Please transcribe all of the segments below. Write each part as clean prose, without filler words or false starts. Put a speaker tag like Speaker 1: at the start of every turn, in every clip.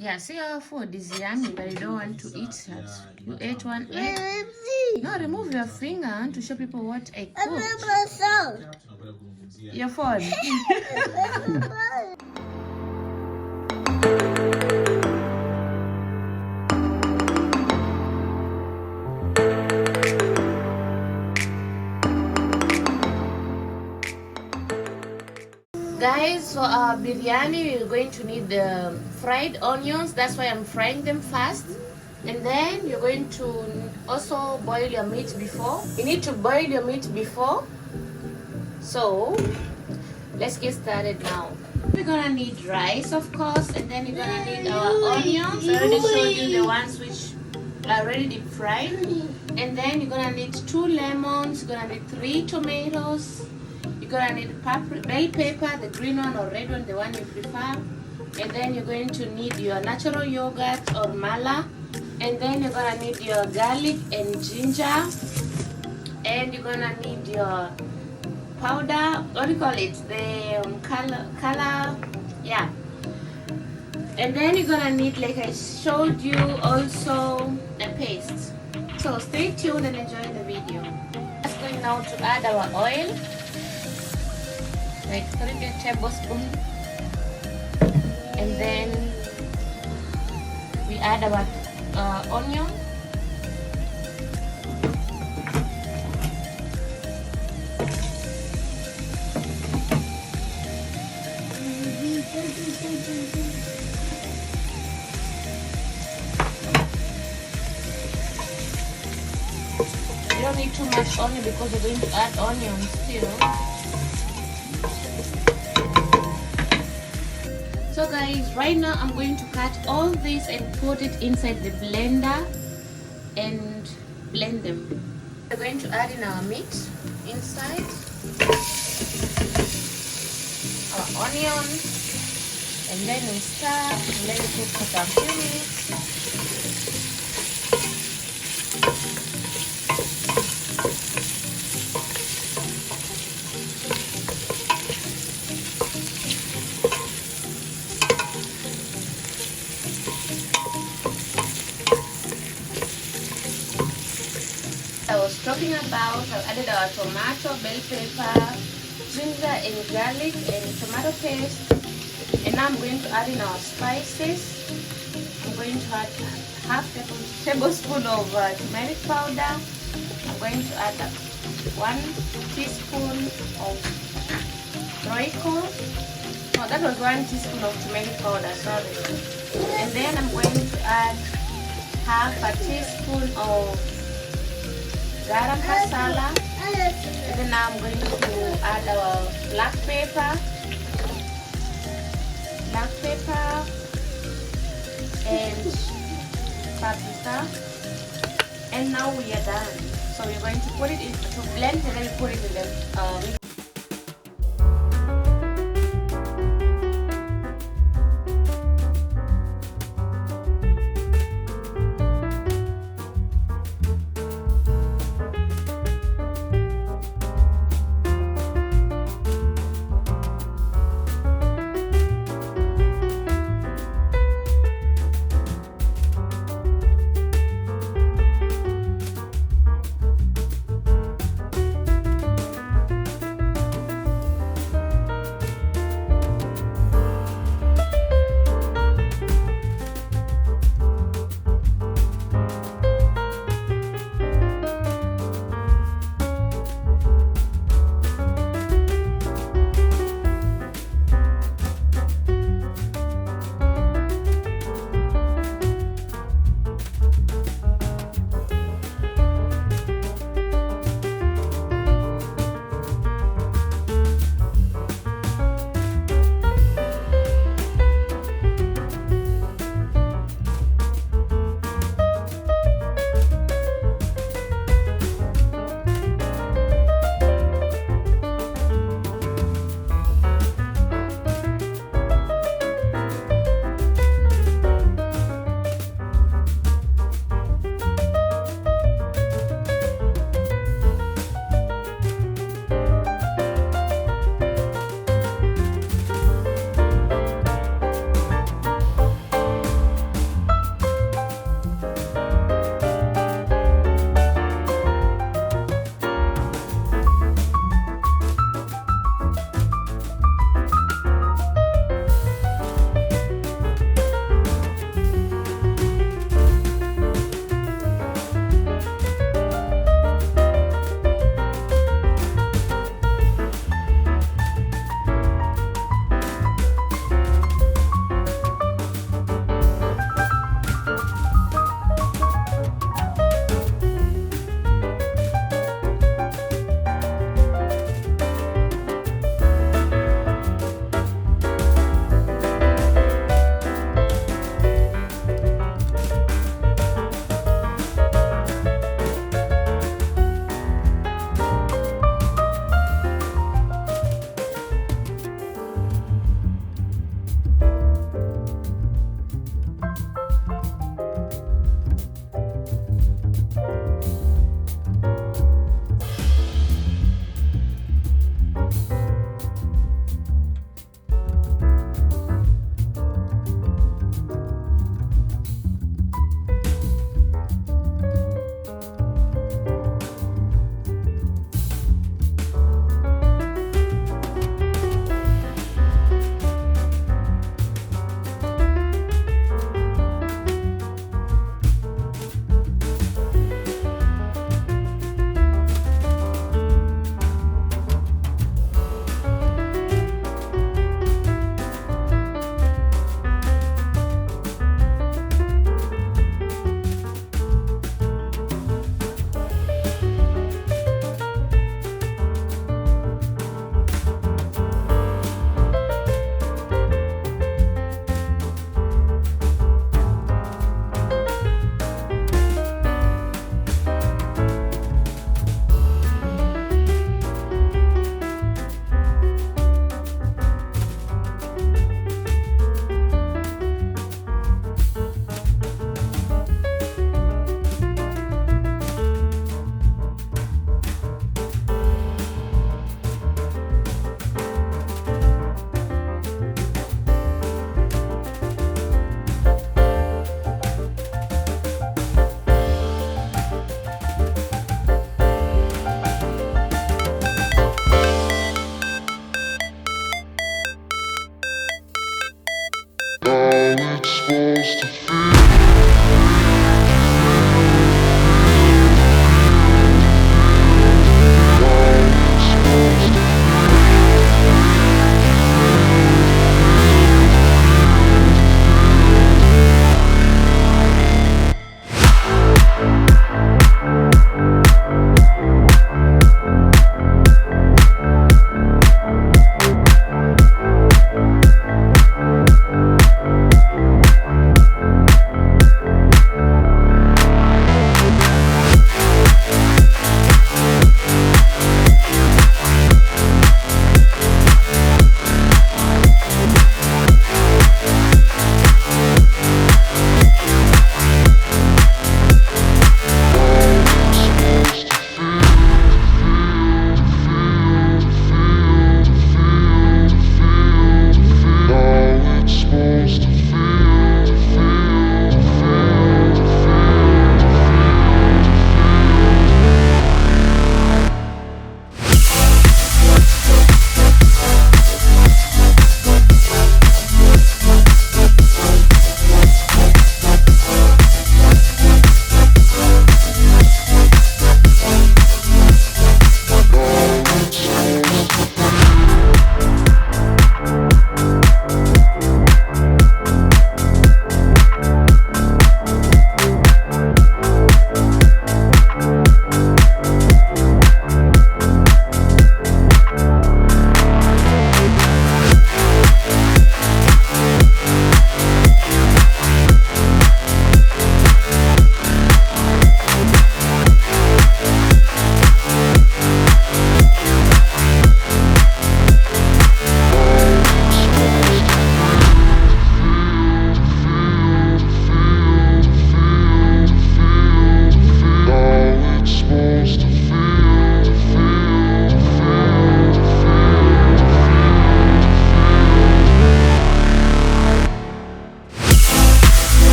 Speaker 1: Yeah, see our food is yummy, but you don't want to eat that. You ate one egg. No, remove your finger to show people what I cooked. Your phone. Guys, for our biryani, we're going to need the fried onions. That's why I'm frying them fast. And then you're going to also boil your meat before. You need to boil your meat before. So, let's get started now. We're gonna need rice, of course, and then you're gonna need our onions. I already showed you the ones which are already deep fried. And then you're gonna need 2 lemons. You're gonna need 3 tomatoes. You're gonna need bell pepper, the green one or red one, the one you prefer. And then you're going to need your natural yogurt or mala. And then you're gonna need your garlic and ginger. And you're gonna need your powder, what do you call it? The color, yeah. And then you're gonna need, like I showed you, also a paste. So stay tuned and enjoy the video. Just going now to add our oil. Like 3 tablespoons, and then we add our onion, you don't need too much onion because you're going to add onion still. So guys, right now I'm going to cut all this and put it inside the blender and blend them. We're going to add in our meat inside, our onion, and then we stir and let it cook for some few minutes. I was talking about, I've added our tomato, bell pepper, ginger and garlic and tomato paste. And now I'm going to add in our spices. I'm going to add half a tablespoon of turmeric powder. I'm going to add 1 teaspoon of Royco. Oh, that was 1 teaspoon of turmeric powder, sorry. And then I'm going to add half a teaspoon of garam masala, and then now I'm going to add our black pepper, and paprika, and now we are done. So we're going to put it in to blend, and then we put it in the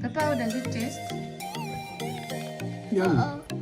Speaker 1: Papa, how does it taste?
Speaker 2: Yummy.